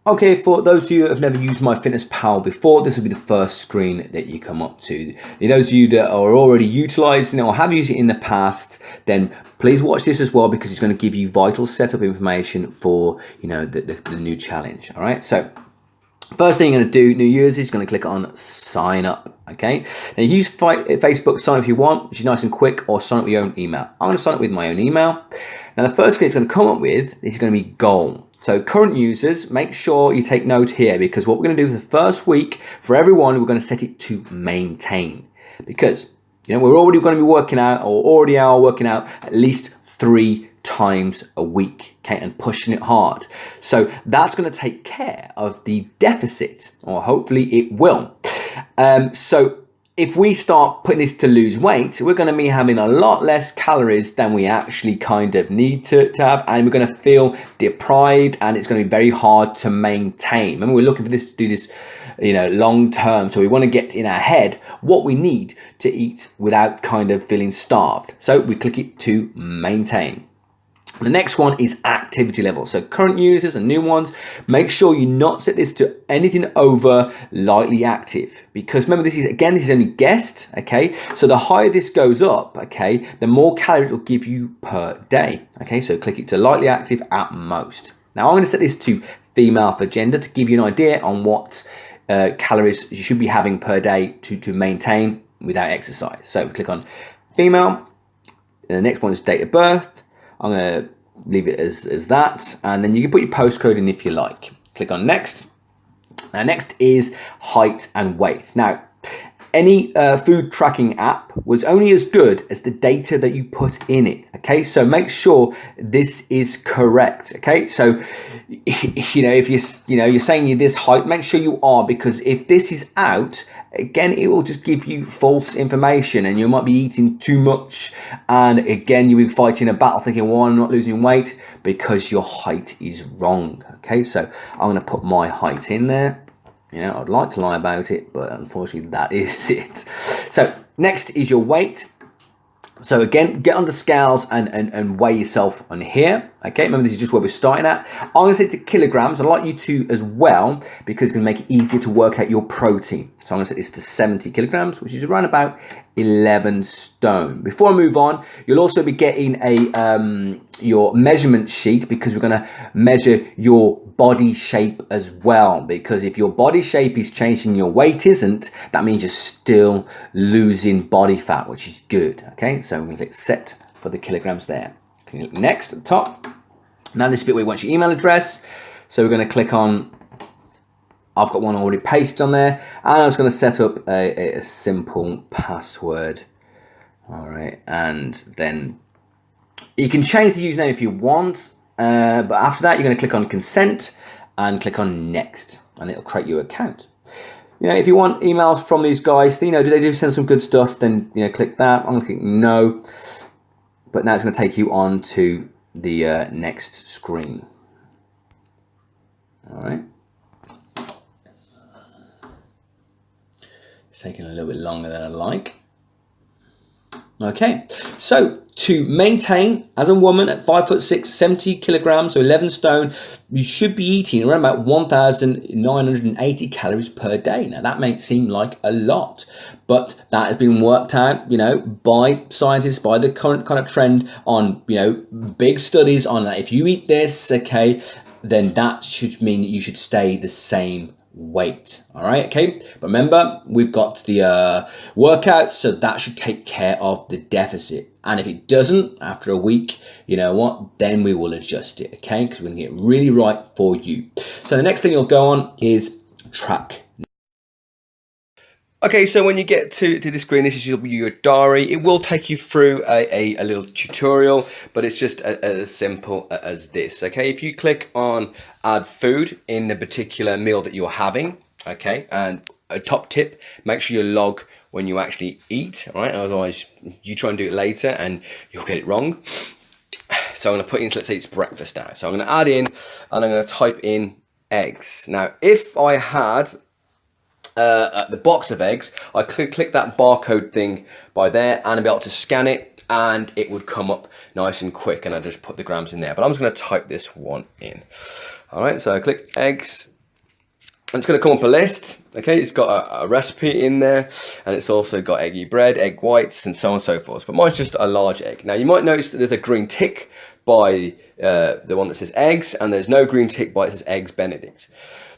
Okay, for those of you who have never used myfitnesspal before, this will be the first screen that you come up to. Those of you that are already utilizing it or have used it in the past, then please watch this as well, because it's going to give you vital setup information for the new challenge. All right, so first thing you're going to do, New Year's, is going to click on sign up. Okay, now use Facebook sign up if you want, which is nice and quick, or sign up with your own email. I'm going to sign up with my own email. Now the first screen it's going to come up with is going to be goal. So current users, make sure you take note here, because what we're going to do for the first week for everyone, we're going to set it to maintain, because we're already going to be working out, or already are working out, at least 3 times a week, okay, and pushing it hard. So that's going to take care of the deficit, or hopefully it will. So if we start putting this to lose weight, we're going to be having a lot less calories than we actually kind of need to have, and we're going to feel deprived, and it's going to be very hard to maintain. Remember, we're looking for this to do this long term, so we want to get in our head what we need to eat without kind of feeling starved. So we click it to maintain. The next one is activity level. So current users and new ones, make sure you not set this to anything over lightly active, because remember, this is only guessed, okay? So the higher this goes up, okay, the more calories it will give you per day, okay? So click it to lightly active at most. Now I'm going to set this to female for gender to give you an idea on what calories you should be having per day to maintain without exercise. So we click on female, and the next one is date of birth. I'm going to leave it as that, and then you can put your postcode in if you like. Click on next. Now next is height and weight. Now any food tracking app was only as good as the data that you put in it, okay? So make sure this is correct, okay? So if you're saying you're this height, make sure you are, because if this is out, again, it will just give you false information, and you might be eating too much, and again, you'll be fighting a battle thinking, well, I'm not losing weight, because your height is wrong. Okay, so I'm going to put my height in there. I'd like to lie about it, but unfortunately that is it. So next is your weight. So again, get on the scales and weigh yourself on here. Okay, remember, this is just where we're starting at. I'm going to set it to kilograms. I'd like you to as well, because it's going to make it easier to work out your protein. So I'm going to set this to 70 kilograms, which is around about 11 stone. Before I move on, you'll also be getting your measurement sheet, because we're going to measure your body shape as well, because if your body shape is changing, your weight isn't, that means you're still losing body fat, which is good. Okay, so I'm going to click set for the kilograms there. Click next at the top. Now this bit where you want your email address, so we're going to click on, I've got one already pasted on there, and I was going to set up a simple password. All right, and then you can change the username if you want, but after that, you're going to click on consent and click on next, and it'll create your account. If you want emails from these guys, do they do send some good stuff, then click that. I'm going to click no, but now it's going to take you on to the next screen. All right. It's taking a little bit longer than I like. Okay, so to maintain as a woman at 5'6", 70 kilograms, so 11 stone, you should be eating around about 1,980 calories per day. Now that may seem like a lot, but that has been worked out, by scientists, by the current kind of trend on, big studies on that. If you eat this, okay, then that should mean that you should stay the same weight. All right, okay, but remember, we've got the workouts, so that should take care of the deficit, and if it doesn't after a week, then we will adjust it, okay, because we're going to get really right for you. So the next thing you'll go on is track. Okay, so when you get to this screen, this is your diary. It will take you through a little tutorial, but it's just as simple as this. Okay, if you click on add food in the particular meal that you're having, okay, and a top tip, make sure you log when you actually eat, all right? Otherwise, you try and do it later and you'll get it wrong. So I'm going to put in, let's say it's breakfast now. So I'm going to add in, and I'm going to type in eggs. Now, if I had the box of eggs, I could click that barcode thing by there and I'd be able to scan it, and it would come up nice and quick, and I just put the grams in there. But I'm just going to type this one in. All right, so I click eggs, and it's going to come up a list. Okay, it's got a recipe in there, and it's also got eggy bread, egg whites, and so on and so forth. But mine's just a large egg. Now you might notice that there's a green tick by the one that says eggs, and there's no green tick by it says eggs Benedict.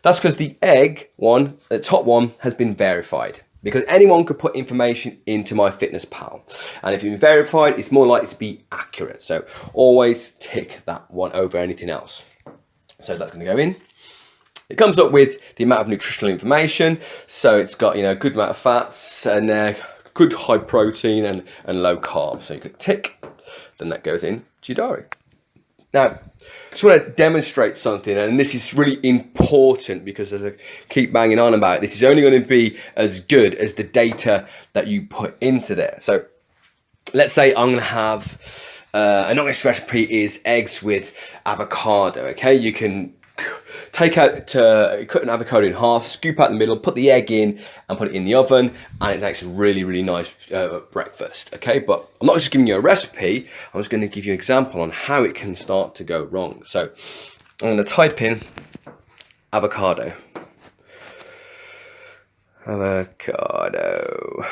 That's because the egg one, the top one, has been verified. Because anyone could put information into myfitnesspal, and if it's verified, it's more likely to be accurate. So always tick that one over anything else. So that's going to go in. It comes up with the amount of nutritional information. So it's got, you know, a good amount of fats and good high protein and low carb. So you click tick, then that goes in to your diary. Now, I just want to demonstrate something, and this is really important because, as I keep banging on about, this is only going to be as good as the data that you put into there. So let's say I'm going to have a nice recipe is eggs with avocado. Okay, you can take out, cut an avocado in half, scoop out the middle, put the egg in and put it in the oven, and it makes a really, really nice breakfast. Okay, but I'm not just giving you a recipe, I'm just going to give you an example on how it can start to go wrong. So I'm going to type in avocado,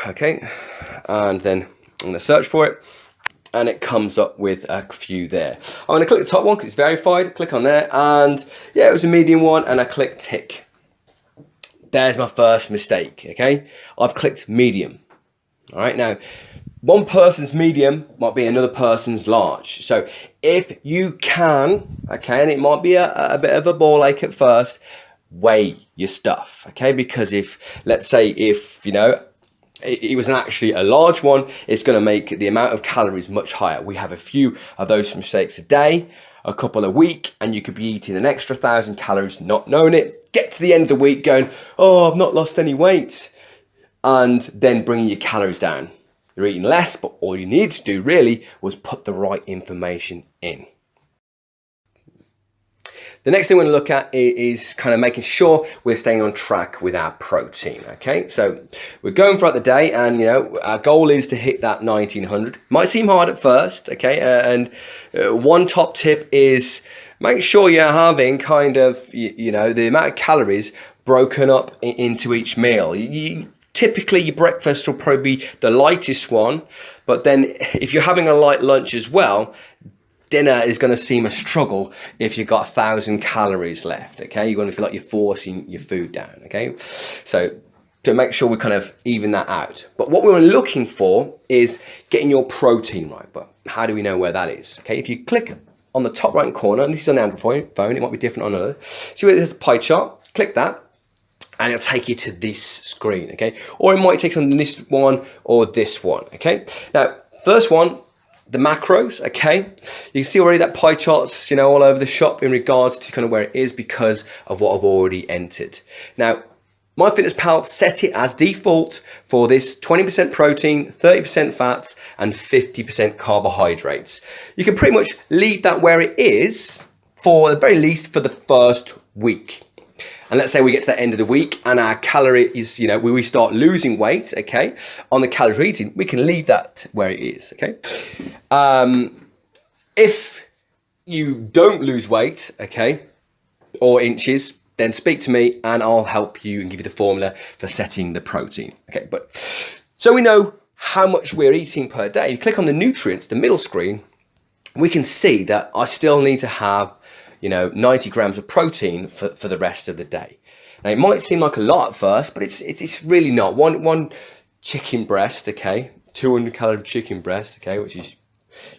okay, and then I'm going to search for it, and it comes up with a few there. I'm going to click the top one because it's verified, click on there, and yeah, it was a medium one, and I click tick. There's my first mistake, okay? I've clicked medium. All right, now, one person's medium might be another person's large. So if you can, okay, and it might be a bit of a ball ache at first, weigh your stuff, okay? Because if, let's say, if, you know, it was actually a large one, it's going to make the amount of calories much higher. We have a few of those mistakes a day, a couple a week, and you could be eating an extra 1,000 calories not knowing it. Get to the end of the week going, oh, I've not lost any weight, and then bringing your calories down. You're eating less, but all you need to do really was put the right information in. The next thing we're going to look at is kind of making sure we're staying on track with our protein. Okay, so we're going throughout the day, and you know our goal is to hit that 1900. Might seem hard at first, okay, and one top tip is make sure you're having kind of you know the amount of calories broken up into each meal. Typically your breakfast will probably be the lightest one, but then if you're having a light lunch as well, dinner is going to seem a struggle if you've got 1,000 calories left, okay? You're going to feel like you're forcing your food down, okay? So to make sure we kind of even that out. But what we're looking for is getting your protein right. But how do we know where that is? Okay, if you click on the top right corner, and this is on Android phone, it might be different on another. See where there's a pie chart? Click that, and it'll take you to this screen, okay? Or it might take you on this one or this one, okay? Now, first one, the macros, okay? You can see already that pie chart's, you know, all over the shop in regards to kind of where it is because of what I've already entered. Now, MyFitnessPal set it as default for this 20% protein, 30% fats, and 50% carbohydrates. You can pretty much leave that where it is for the very least for the first week. And let's say we get to the end of the week and our calorie is, you know, when we start losing weight, okay, on the calorie eating, we can leave that where it is, okay? If you don't lose weight, okay, or inches, then speak to me and I'll help you and give you the formula for setting the protein, okay? But so we know how much we're eating per day. If you click on the nutrients, the middle screen, we can see that I still need to have, you know, 90 grams of protein for the rest of the day. Now, it might seem like a lot at first, but it's really not. One chicken breast, okay, 200 calorie chicken breast, okay, which is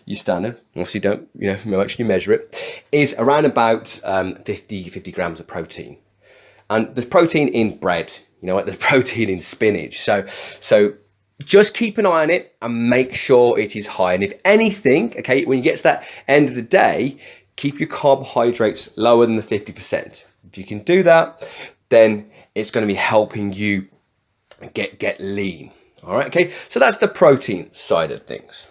your standard. Obviously, don't, you know, make sure you measure it, is around about 50 grams of protein. And there's protein in bread, you know, there's protein in spinach. So just keep an eye on it and make sure it is high. And if anything, okay, when you get to that end of the day, keep your carbohydrates lower than the 50%. If you can do that, then it's going to be helping you get lean. All right, okay? So that's the protein side of things.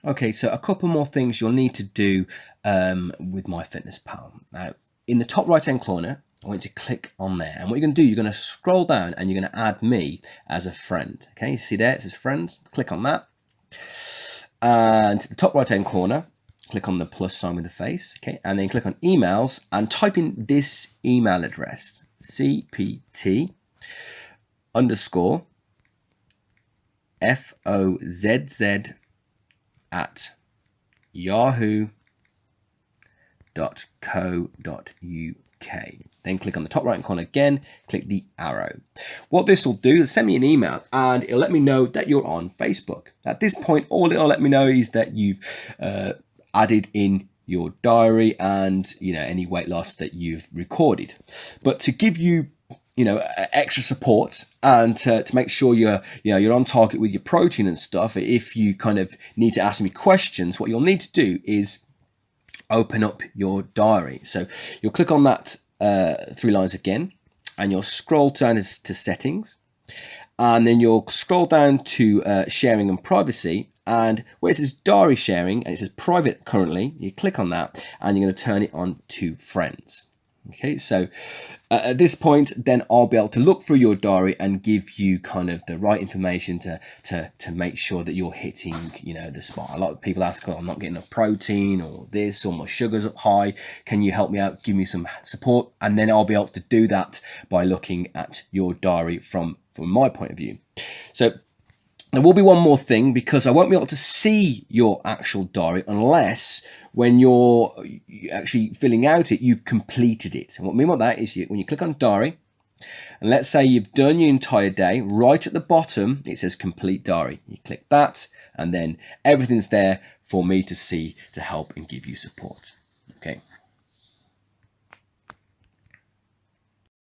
Okay, so a couple more things you'll need to do with MyFitnessPal. Now, in the top right-hand corner, I want you to click on there. And what you're going to do, you're going to scroll down and you're going to add me as a friend. Okay, you see there, it says friends. Click on that. And to the top right-hand corner, click on the plus sign with the face, okay, and then click on emails and type in this email address, cpt_FOZZ@yahoo.co.uk. Then click on the top right corner again, click the arrow. What this will do is send me an email and it'll let me know that you're on Facebook. At this point, all it'll let me know is that you've added in your diary and any weight loss that you've recorded. But to give you extra support and to make sure you're on target with your protein and stuff, if you kind of need to ask me questions, what you'll need to do is open up your diary. So you'll click on that 3 lines again, and you'll scroll down to settings, and then you'll scroll down to sharing and privacy, and where it says diary sharing and it says private currently, you click on that and you're going to turn it on to friends. Okay, so at this point, then I'll be able to look through your diary and give you kind of the right information to make sure that you're hitting, the spot. A lot of people ask, I'm not getting enough protein or this, or my sugar's up high. Can you help me out? Give me some support. And then I'll be able to do that by looking at your diary from my point of view. So there will be one more thing, because I won't be able to see your actual diary unless when you're actually filling out it, you've completed it. And what I mean by that is when you click on diary, and let's say you've done your entire day, right at the bottom, it says complete diary. You click that, and then everything's there for me to see, to help and give you support. Okay.